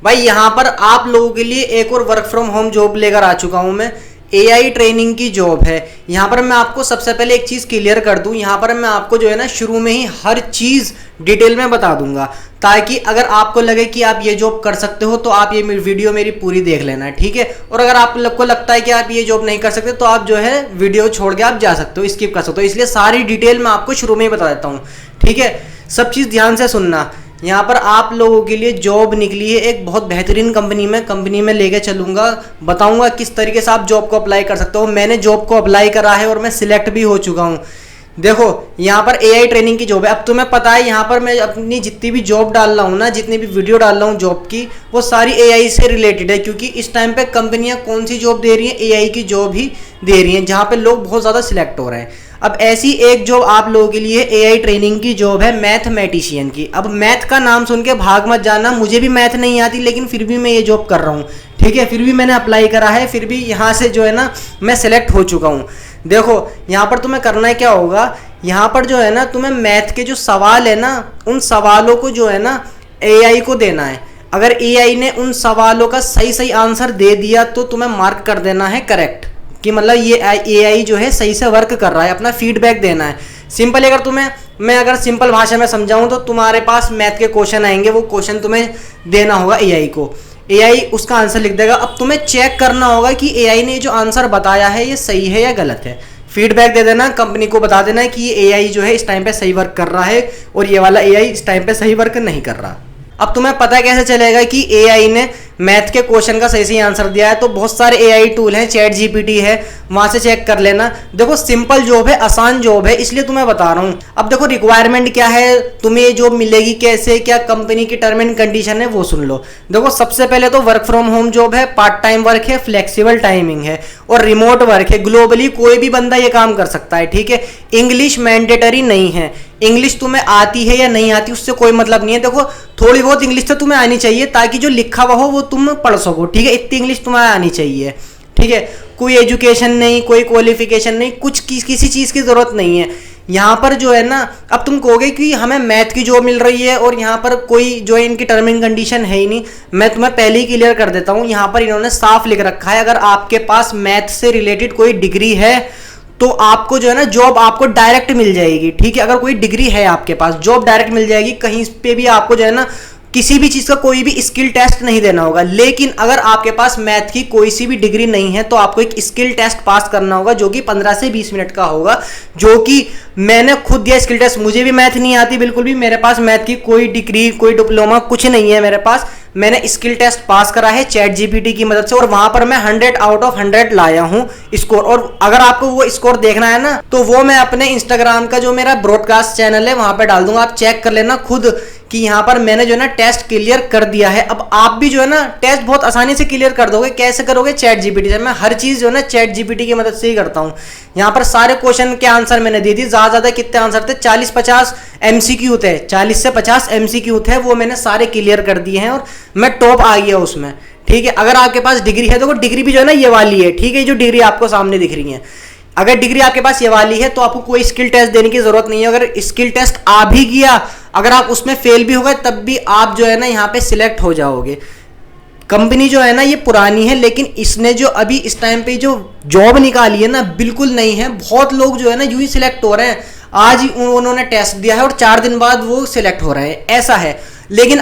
भाई यहाँ पर आप लोगों के लिए एक और वर्क फ्रॉम होम जॉब लेकर आ चुका हूँ मैं। एआई ट्रेनिंग की जॉब है। यहाँ पर मैं आपको सबसे पहले एक चीज़ क्लियर कर दूँ, यहाँ पर मैं आपको जो है ना शुरू में ही हर चीज़ डिटेल में बता दूंगा, ताकि अगर आपको लगे कि आप ये जॉब कर सकते हो तो आप ये वीडियो मेरी पूरी देख लेना, ठीक है। और अगर आप लोग को लगता है कि आप ये जॉब नहीं कर सकते तो आप जो है वीडियो छोड़ के आप जा सकते हो, स्किप कर सकते हो। इसलिए सारी डिटेल मैं आपको शुरू में ही बता देता हूँ, ठीक है। सब चीज़ ध्यान से सुनना। यहाँ पर आप लोगों के लिए जॉब निकली है एक बहुत बेहतरीन कंपनी में लेके चलूँगा, बताऊँगा किस तरीके से आप जॉब को अप्लाई कर सकते हो। मैंने जॉब को अप्लाई करा है और मैं सिलेक्ट भी हो चुका हूँ। देखो यहाँ पर एआई ट्रेनिंग की जॉब है। अब तुम्हें पता है यहाँ पर मैं अपनी जितनी भी जॉब डाल रहा हूँ ना, जितनी भी वीडियो डाल रहा हूँ जॉब की, वो सारी एआई से रिलेटेड है, क्योंकि इस टाइम पे कंपनियाँ कौन सी जॉब दे रही हैं, एआई की जॉब ही दे रही हैं, जहाँ पे लोग बहुत ज़्यादा सिलेक्ट हो रहे हैं। अब ऐसी एक जॉब आप लोगों के लिए एआई ट्रेनिंग की जॉब है मैथमेटिशियन की। अब मैथ का नाम सुन के भाग मत जाना, मुझे भी मैथ नहीं आती, लेकिन फिर भी मैं ये जॉब कर रहा हूँ, ठीक है। फिर भी मैंने अप्लाई करा है, फिर भी यहाँ से जो है ना मैं सेलेक्ट हो चुका हूँ। देखो यहाँ पर तुम्हें करना है क्या होगा, यहाँ पर जो है ना तुम्हें मैथ के जो सवाल है ना, उन सवालों को जो है ना एआई को देना है। अगर एआई ने उन सवालों का सही सही आंसर दे दिया तो तुम्हें मार्क कर देना है करेक्ट, कि मतलब ये एआई जो है सही से वर्क कर रहा है, अपना फीडबैक देना है। सिंपल, अगर तुम्हें मैं अगर सिंपल भाषा में समझाऊं तो तुम्हारे पास मैथ के क्वेश्चन आएंगे, वो क्वेश्चन तुम्हें देना होगा एआई को, एआई उसका आंसर लिख देगा। अब तुम्हें चेक करना होगा कि एआई ने जो आंसर बताया है ये सही है या गलत है। फीडबैक दे देना, कंपनी को बता देना कि ये एआई जो है इस टाइम पे सही वर्क कर रहा है और ये वाला एआई इस टाइम पे सही वर्क नहीं कर रहा। अब तुम्हें पता कैसे चलेगा कि एआई ने मैथ के क्वेश्चन का सही सही आंसर दिया है? तो बहुत सारे एआई टूल हैं, चैट जीपीटी है, वहां से चेक कर लेना। देखो सिंपल जॉब है, आसान जॉब है, इसलिए तुम्हें बता रहा हूँ। अब देखो रिक्वायरमेंट क्या है, तुम्हें ये जॉब मिलेगी कैसे, क्या कंपनी की टर्म एंड कंडीशन है, वो सुन लो। देखो सबसे पहले तो वर्क फ्रॉम होम जॉब है, पार्ट टाइम वर्क है, फ्लेक्सिबल टाइमिंग है और रिमोट वर्क है। ग्लोबली कोई भी बंदा ये काम कर सकता है, ठीक है। इंग्लिश मैंडेटरी नहीं है, इंग्लिश तुम्हें आती है या नहीं आती उससे कोई मतलब नहीं है। देखो थोड़ी बहुत इंग्लिश तो तुम्हें आनी चाहिए, ताकि जो लिखा हुआ हो वो तुम पढ़ सको, ठीक है। इतनी इंग्लिश तुम्हें आनी चाहिए, ठीक है। कोई एजुकेशन नहीं, कोई क्वालिफिकेशन नहीं, कुछ किसी चीज़ की ज़रूरत नहीं है यहाँ पर जो है ना। अब तुम कहोगे कि हमें मैथ की जॉब मिल रही है और यहाँ पर कोई जो है इनकी टर्म एंड कंडीशन है ही नहीं। मैं तुम्हें पहले ही क्लियर कर देता हूँ, यहाँ पर इन्होंने साफ लिख रखा है, अगर आपके पास मैथ से रिलेटेड कोई डिग्री है तो आपको जो है ना जॉब आपको डायरेक्ट मिल जाएगी, ठीक है। अगर कोई डिग्री है आपके पास, जॉब डायरेक्ट मिल जाएगी, कहीं पे भी आपको जो है ना किसी भी चीज़ का कोई भी स्किल टेस्ट नहीं देना होगा। लेकिन अगर आपके पास मैथ की कोई सी भी डिग्री नहीं है तो आपको एक स्किल टेस्ट पास करना होगा, जो कि 15 से 20 मिनट का होगा, जो कि मैंने खुद दिया स्किल टेस्ट। मुझे भी मैथ नहीं आती बिल्कुल भी, मेरे पास मैथ की कोई डिग्री, कोई डिप्लोमा कुछ नहीं है मेरे पास। मैंने स्किल टेस्ट पास करा है चैट जीपीटी की मदद से और वहां पर मैं 100 आउट ऑफ 100 लाया हूं स्कोर। और अगर आपको वो स्कोर देखना है ना तो वो मैं अपने इंस्टाग्राम का जो मेरा ब्रॉडकास्ट चैनल है वहां पे डाल दूंगा, आप चेक कर लेना खुद कि यहाँ पर मैंने जो है ना टेस्ट क्लियर कर दिया है। अब आप भी जो है ना टेस्ट बहुत आसानी से क्लियर कर दोगे। कैसे करोगे? चैट जीपीटी से। मैं हर चीज़ जो है ना चैट जीपीटी की मदद से ही करता हूँ। यहाँ पर सारे क्वेश्चन के आंसर मैंने दे दिए, ज़्यादा कितने आंसर थे, 40-50 MCQ थे, 40 से 50 MCQ थे, वो मैंने सारे क्लियर कर दिए हैं और मैं टॉप आ गया उसमें, ठीक है। अगर आपके पास डिग्री है तो वो डिग्री भी जो है ना ये वाली है, ठीक है, जो डिग्री आपको सामने दिख रही है। अगर डिग्री आपके पास ये वाली है तो आपको कोई स्किल टेस्ट देने की जरूरत नहीं है। अगर स्किल टेस्ट आ भी गया, अगर आप उसमें फेल भी हो गए, तब भी आप जो है ना यहाँ पे सिलेक्ट हो जाओगे। कंपनी जो है ना ये पुरानी है, लेकिन इसने जो अभी इस टाइम पे जो जॉब निकाली है ना बिल्कुल नहीं है। बहुत लोग जो है ना यूं ही सिलेक्ट हो रहे हैं, आज ही उन्होंने टेस्ट दिया है और 4 दिन बाद वो सिलेक्ट हो रहे हैं, ऐसा है। लेकिन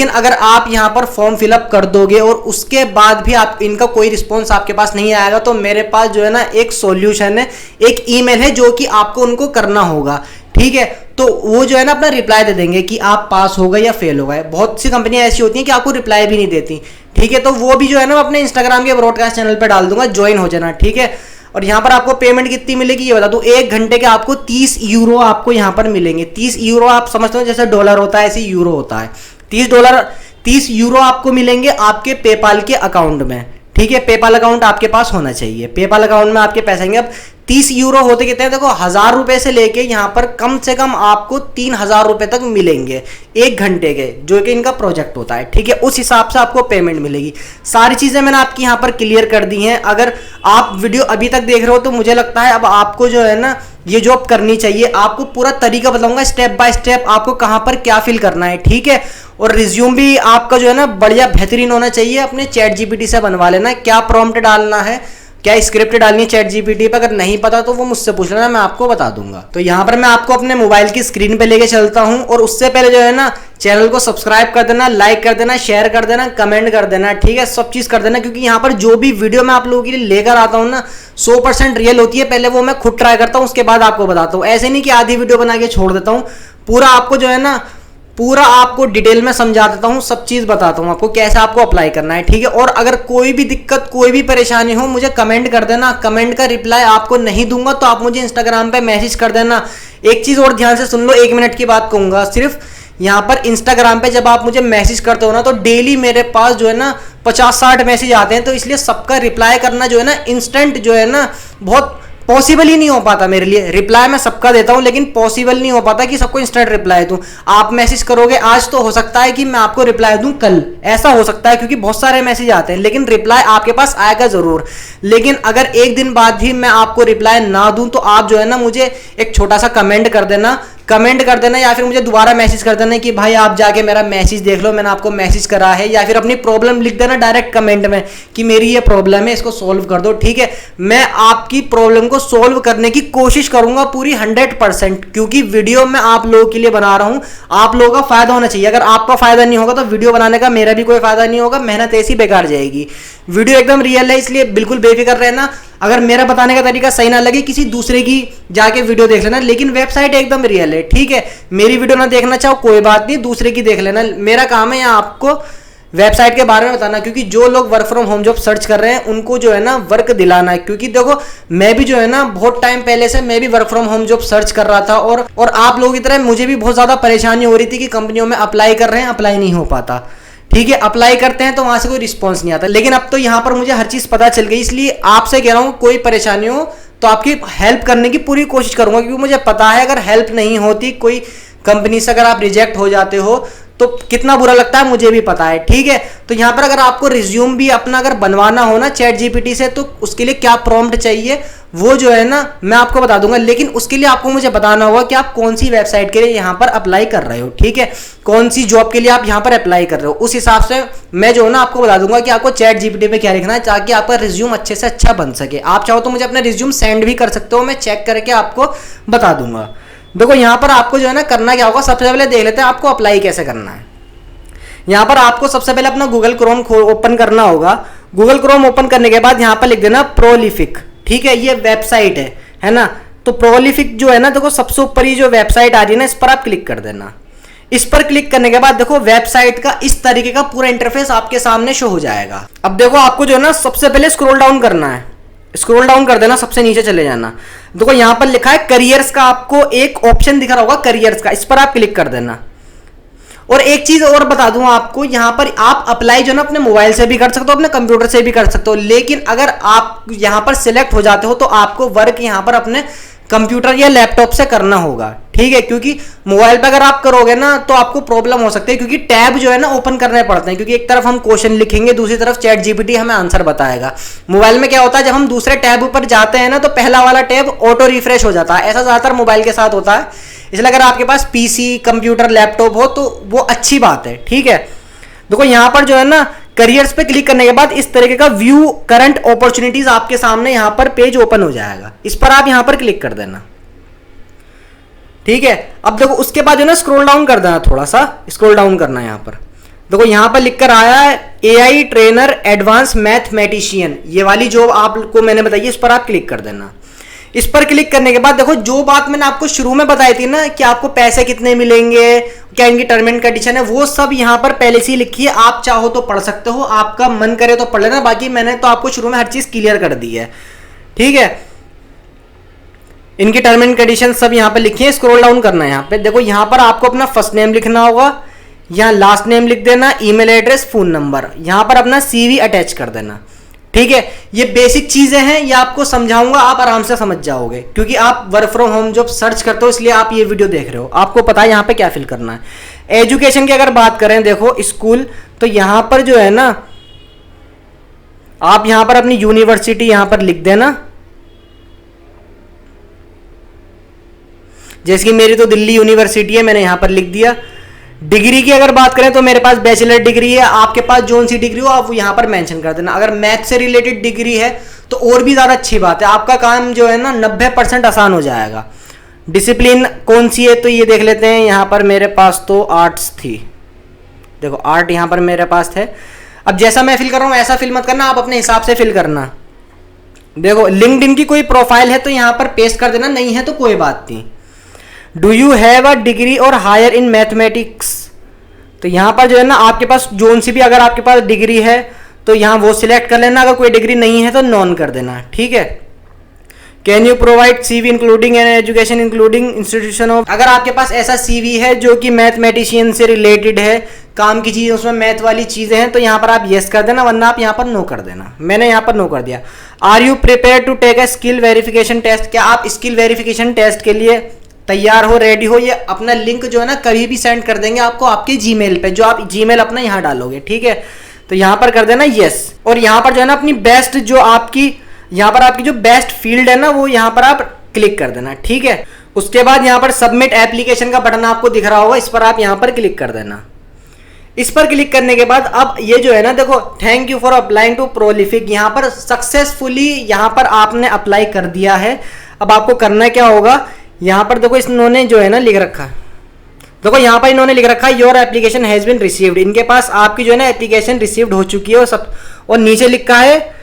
अगर आप यहाँ पर फॉर्म फिलअप कर दोगे और उसके बाद भी आप इनका कोई रिस्पॉन्स आपके पास नहीं आएगा, तो मेरे पास जो है ना एक सॉल्यूशन है, एक ईमेल है जो कि आपको उनको करना होगा, ठीक है। तो वो जो है ना अपना रिप्लाई दे देंगे कि आप पास हो गए या फेल हो गए। बहुत सी कंपनियां ऐसी होती हैं कि आपको रिप्लाई भी नहीं देती, ठीक है। तो वो भी जो है ना अपने इंस्टाग्राम के ब्रॉडकास्ट चैनल पर डाल दूंगा, ज्वाइन हो जाना, ठीक है। और यहाँ पर आपको पेमेंट कितनी मिलेगी ये बता दूं, 1 घंटे के आपको 30 यूरो आपको यहाँ पर मिलेंगे। 30 यूरो आप समझते हो जैसे डॉलर होता है ऐसे यूरो होता है। 30 यूरो आपको मिलेंगे आपके पेपाल के अकाउंट में, ठीक है। पेपाल अकाउंट आपके पास होना चाहिए, पेपाल अकाउंट में आपके पैसे आएंगे। अब 30 यूरो होते कितने हैं? देखो 1000 रुपए से लेके यहाँ पर कम से कम आपको 3000 रुपए तक मिलेंगे 1 घंटे के, जो कि इनका प्रोजेक्ट होता है, ठीक है। उस हिसाब से आपको पेमेंट मिलेगी। सारी चीजें मैंने आपकी यहाँ पर क्लियर कर दी हैं। अगर आप वीडियो अभी तक देख रहे हो तो मुझे लगता है अब आपको जो है ना ये जॉब करनी चाहिए। आपको पूरा तरीका बताऊंगा स्टेप बाय स्टेप आपको कहां पर क्या फिल करना है, ठीक है। और रिज्यूम भी आपका जो है ना बढ़िया बेहतरीन होना चाहिए। अपने चैट जीपीटी से बनवा लेना, क्या प्रॉम्प्ट डालना है, क्या स्क्रिप्ट डालनी है चैट जीपीटी पे। अगर नहीं पता तो वो मुझसे पूछ लेना, मैं आपको बता दूंगा। तो यहाँ पर मैं आपको अपने मोबाइल की स्क्रीन पे लेके चलता हूँ, और उससे पहले जो है ना चैनल को सब्सक्राइब कर देना, लाइक कर देना, शेयर कर देना, कमेंट कर देना, ठीक है, सब चीज कर देना। क्योंकि यहाँ पर जो भी वीडियो मैं आप लोगों के लिए लेकर आता हूँ ना 100% रियल होती है। पहले वो मैं खुद ट्राई करता हूँ, उसके बाद आपको बताता हूँ। ऐसे नहीं कि आधी वीडियो बना के छोड़ देता हूँ, पूरा आपको जो है ना पूरा आपको डिटेल में समझा देता हूँ, सब चीज बताता हूँ आपको कैसे आपको अप्लाई करना है, ठीक है। और अगर कोई भी दिक्कत कोई भी परेशानी हो मुझे कमेंट कर देना, कमेंट का रिप्लाई आपको नहीं दूंगा तो आप मुझे इंस्टाग्राम पे मैसेज कर देना। एक चीज और ध्यान से सुन लो, 1 मिनट की बात कहूंगा सिर्फ। यहाँ पर इंस्टाग्राम पे जब आप मुझे मैसेज करते हो ना तो डेली मेरे पास जो है ना 50-60 मैसेज आते हैं, तो इसलिए सबका रिप्लाई करना जो है ना इंस्टेंट जो है ना बहुत पॉसिबल ही नहीं हो पाता मेरे लिए। रिप्लाई मैं सबका देता हूं लेकिन पॉसिबल नहीं हो पाता कि सबको इंस्टेंट रिप्लाई दूं। आप मैसेज करोगे आज तो हो सकता है कि मैं आपको रिप्लाई दूं कल, ऐसा हो सकता है क्योंकि बहुत सारे मैसेज आते हैं, लेकिन रिप्लाई आपके पास आएगा जरूर। लेकिन अगर एक दिन बाद भी मैं आपको रिप्लाई ना दूं तो आप जो है ना मुझे एक छोटा सा कमेंट कर देना, या फिर मुझे दोबारा मैसेज कर देना कि भाई आप जाके मेरा मैसेज देख लो, मैंने आपको मैसेज करा है। या फिर अपनी प्रॉब्लम लिख देना डायरेक्ट कमेंट में कि मेरी ये प्रॉब्लम है, इसको सॉल्व कर दो, ठीक है। मैं आपकी प्रॉब्लम को सॉल्व करने की कोशिश करूंगा पूरी 100%, क्योंकि वीडियो मैं आप लोगों के लिए बना रहा हूं, आप लोगों का फायदा होना चाहिए। अगर आपका फायदा नहीं होगा तो वीडियो बनाने का मेरा भी कोई फायदा नहीं होगा, मेहनत ऐसी बेकार जाएगी। वीडियो एकदम रियल है, इसलिए बिल्कुल बेफिक्र रहना। अगर मेरा बताने का तरीका सही ना लगे किसी दूसरे की जाके वीडियो देख लेना, लेकिन वेबसाइट एकदम रियल है, ठीक है। मेरी वीडियो ना देखना चाहो कोई बात नहीं, दूसरे की देख लेना। मेरा काम है यहाँ आपको वेबसाइट के बारे में बताना, क्योंकि जो लोग work from home job search कर रहे हैं उनको जो है ना वर्क दिलाना है। क्योंकि देखो मैं भी जो है ना बहुत टाइम पहले से मैं भी work from home job search कर रहा था, और आप लोगों की तरह मुझे भी बहुत ज्यादा परेशानी हो रही थी कि कंपनियों में अप्लाई कर रहे हैं, अप्लाई नहीं हो पाता, ठीक है। अप्लाई करते हैं तो वहां से कोई रिस्पॉन्स नहीं आता। लेकिन अब तो यहाँ पर मुझे हर चीज पता चल गई, इसलिए आपसे कह रहा हूँ कोई परेशानी हो तो आपकी हेल्प करने की पूरी कोशिश करूंगा। क्योंकि मुझे पता है अगर हेल्प नहीं होती कोई कंपनी से, अगर आप रिजेक्ट हो जाते हो तो कितना बुरा लगता है मुझे भी पता है, ठीक है। तो यहाँ पर अगर आपको रिज्यूम भी अपना अगर बनवाना हो ना चैट जीपीटी से, तो उसके लिए क्या प्रॉम्प्ट चाहिए वो जो है ना मैं आपको बता दूंगा। लेकिन उसके लिए आपको मुझे बताना होगा कि आप कौन सी वेबसाइट के लिए यहाँ पर अप्लाई कर रहे हो, ठीक है, कौन सी जॉब के लिए आप यहाँ पर अप्लाई कर रहे हो। उस हिसाब से मैं जो है ना आपको बता दूंगा कि आपको चैट जीपीटी पे क्या लिखना है, ताकि आपका रिज्यूम अच्छे से अच्छा बन सके। आप चाहो तो मुझे अपना रिज्यूम सेंड भी कर सकते हो, मैं चेक करके आपको बता दूंगा। देखो यहाँ पर आपको जो है ना करना क्या होगा, सबसे पहले देख लेते हैं आपको अप्लाई कैसे करना है। यहाँ पर आपको सबसे पहले अपना गूगल क्रोम ओपन करना होगा। गूगल क्रोम ओपन करने के बाद यहाँ पर लिख देना प्रोलिफिक, ठीक है, ये वेबसाइट है ना। तो प्रोलिफिक जो है ना, देखो सबसे ऊपर ये जो वेबसाइट आ रही है ना, इस पर आप क्लिक कर देना। इस पर क्लिक करने के बाद देखो वेबसाइट का इस तरीके का पूरा इंटरफेस आपके सामने शो हो जाएगा। अब देखो आपको जो है ना सबसे पहले स्क्रॉल डाउन करना है, स्क्रॉल डाउन कर देना, सबसे नीचे चले जाना। देखो यहां पर लिखा है करियर्स का, आपको एक ऑप्शन दिख रहा होगा करियर्स का, इस पर आप क्लिक कर देना। और एक चीज और बता दूं आपको, यहां पर आप अप्लाई जो ना अपने मोबाइल से भी कर सकते हो, अपने कंप्यूटर से भी कर सकते हो। लेकिन अगर आप यहां पर सिलेक्ट हो जाते हो तो आपको वर्क यहां पर अपने कंप्यूटर या लैपटॉप से करना होगा, ठीक है। क्योंकि मोबाइल पे अगर आप करोगे ना तो आपको प्रॉब्लम हो सकती है, क्योंकि टैब जो है ना ओपन करने पड़ते हैं। क्योंकि एक तरफ हम क्वेश्चन लिखेंगे, दूसरी तरफ चैट जीपीटी हमें आंसर बताएगा। मोबाइल में क्या होता है, जब हम दूसरे टैब पर जाते हैं ना तो पहला वाला टैब ऑटो रिफ्रेश हो जाता है। ऐसा ज्यादातर मोबाइल के साथ होता है, इसलिए अगर आपके पास पीसी, कंप्यूटर, लैपटॉप हो तो वो अच्छी बात है, ठीक है। देखो यहां पर जो है ना करियर्स पे क्लिक करने के बाद इस तरीके का व्यू करंट अपॉर्चुनिटीज आपके सामने यहां पर पेज ओपन हो जाएगा। इस पर आप यहां पर क्लिक कर देना, ठीक है। अब देखो उसके बाद जो ना स्क्रॉल डाउन कर देना, थोड़ा सा स्क्रॉल डाउन करना है। यहां पर देखो यहां पर लिखकर आया है एआई ट्रेनर एडवांस मैथमेटिशियन, ये वाली जॉब आपको मैंने बताई, इस पर आप क्लिक कर देना। इस पर क्लिक करने के बाद देखो जो बात मैंने आपको शुरू में बताई थी ना कि आपको पैसे कितने मिलेंगे, क्या इनकी टर्म एंड कंडीशन है, वो सब यहां पर पहले से ही लिखी है। आप चाहो तो पढ़ सकते हो, आपका मन करे तो पढ़ लेना, बाकी मैंने तो आपको शुरू में हर चीज क्लियर कर दी है, ठीक है। इनकी टर्म एंड कंडीशन सब यहां पर लिखी है। स्क्रॉल डाउन करना है, यहां पे देखो यहां पर आपको अपना फर्स्ट नेम लिखना होगा, यहां लास्ट नेम लिख देना, ईमेल एड्रेस, फोन नंबर, यहां पर अपना सीवी अटैच कर देना, ठीक है। ये बेसिक चीजें हैं, ये आपको समझाऊंगा, आप आराम से समझ जाओगे। क्योंकि आप work from home job search करते हो इसलिए आप ये वीडियो देख रहे हो, आपको पता है यहां पे क्या फिल करना है। एजुकेशन की अगर बात करें, देखो स्कूल, तो यहां पर जो है ना आप यहां पर अपनी यूनिवर्सिटी यहां पर लिख देना, जैसे कि मेरी तो दिल्ली यूनिवर्सिटी है, मैंने यहाँ पर लिख दिया। डिग्री की अगर बात करें तो मेरे पास बैचलर डिग्री है, आपके पास जोन सी डिग्री हो आप यहाँ पर मेंशन कर देना। अगर मैथ से रिलेटेड डिग्री है तो और भी ज़्यादा अच्छी बात है, आपका काम जो है ना 90% आसान हो जाएगा। डिसिप्लिन कौन सी है तो ये देख लेते हैं। यहाँ पर मेरे पास तो आर्ट्स थी, देखो आर्ट यहाँ पर मेरे पास है। अब जैसा मैं फिल कर रहा हूँ ऐसा फिल मत करना, आप अपने हिसाब से फिल करना। देखो लिंक्डइन की कोई प्रोफाइल है तो यहाँ पर पेस्ट कर देना, नहीं है तो कोई बात नहीं। Do you have a degree और हायर इन मैथमेटिक्स, तो यहाँ पर जो है ना आपके पास जोन सी भी अगर आपके पास डिग्री है तो यहाँ वो सिलेक्ट कर लेना, अगर कोई डिग्री नहीं है तो नॉन कर देना, ठीक है। Can you provide CV including an education including institution of, अगर आपके पास ऐसा CV है जो कि मैथमेटिशियन से रिलेटेड है, काम की चीज़ उसमें मैथ वाली चीज़ें हैं, तो यहाँ पर आप येस कर देना, वरना आप यहाँ पर नो कर देना। मैंने यहाँ पर नो कर दिया। Are you prepare to take a skill verification test, क्या आप स्किल वेरिफिकेशन टेस्ट के लिए तैयार हो, रेडी हो? ये अपना लिंक जो है ना कभी भी सेंड कर देंगे आपको आपके जीमेल पे, जो आप जीमेल अपना यहाँ डालोगे, ठीक है। तो यहाँ पर कर देना यस, और यहाँ पर जो है ना अपनी बेस्ट जो आपकी यहाँ पर आपकी जो बेस्ट फील्ड है ना वो यहाँ पर आप क्लिक कर देना, ठीक है। उसके बाद यहाँ पर सबमिट एप्लीकेशन का बटन आपको दिख रहा होगा, इस पर आप यहाँ पर क्लिक कर देना। इस पर क्लिक करने के बाद अब ये जो है ना देखो, thank you for applying to Prolific, यहाँ पर सक्सेसफुली यहाँ पर आपने अप्लाई कर दिया है। अब आपको करना क्या होगा, यहाँ पर देखो इन्होंने जो है ना लिख रखा है, देखो यहाँ पर इन्होंने लिख रखा है your application has been received, इनके पास आपकी जो है ना एप्लीकेशन रिसीव्ड हो चुकी है और सब, और नीचे लिखा है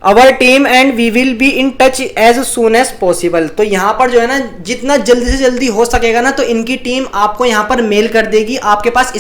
our team and we will be in touch as soon as possible. तो यहाँ पर जो है ना जितना जल्दी से जल्दी हो सकेगा ना तो इनकी टीम आपको यहाँ पर मेल कर देगी, आपके पास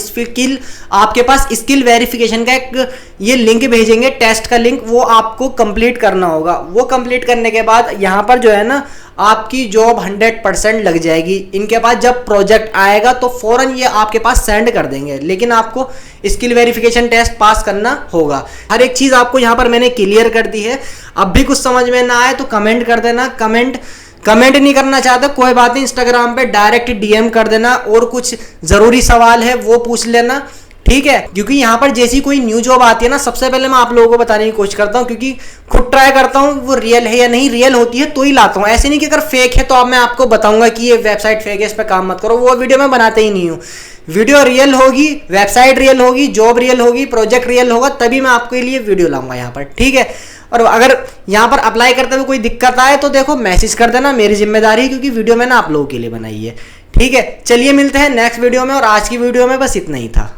स्किल वेरिफिकेशन का एक ये लिंक भेजेंगे, टेस्ट का लिंक, वो आपको कंप्लीट करना होगा। वो कंप्लीट करने के बाद यहाँ पर जो है ना आपकी जॉब 100% लग जाएगी। इनके पास जब प्रोजेक्ट आएगा तो फौरन ये आपके पास सेंड कर देंगे, लेकिन आपको स्किल वेरिफिकेशन टेस्ट पास करना होगा। हर एक चीज़ आपको यहाँ पर मैंने क्लियर कर दी है। अब भी कुछ समझ में ना आए तो कमेंट कर देना, कमेंट नहीं करना चाहते कोई बात नहीं, इंस्टाग्राम पे डायरेक्ट DM कर देना, और कुछ ज़रूरी सवाल है वो पूछ लेना, ठीक है। क्योंकि यहाँ पर जैसी कोई न्यू जॉब आती है ना सबसे पहले मैं आप लोगों को बताने की कोशिश करता हूँ, क्योंकि खुद ट्राई करता हूँ वो रियल है या नहीं, रियल होती है तो ही लाता हूँ। ऐसे नहीं कि अगर फेक है तो अब मैं आपको बताऊंगा कि ये वेबसाइट फेक है इस पर काम मत करो, वो वीडियो मैं बनाते ही नहीं हूँ। वीडियो रियल होगी, वेबसाइट रियल होगी, जॉब रियल होगी, प्रोजेक्ट रियल होगा, तभी मैं आपके लिए वीडियो लाऊंगा यहाँ पर, ठीक है। और अगर यहाँ पर अप्लाई करते हुए कोई दिक्कत आए तो देखो मैसेज कर देना, मेरी जिम्मेदारी है, क्योंकि वीडियो मैंने आप लोगों के लिए बनाई है, ठीक है। चलिए मिलते हैं नेक्स्ट वीडियो में, और आज की वीडियो में बस इतना ही था।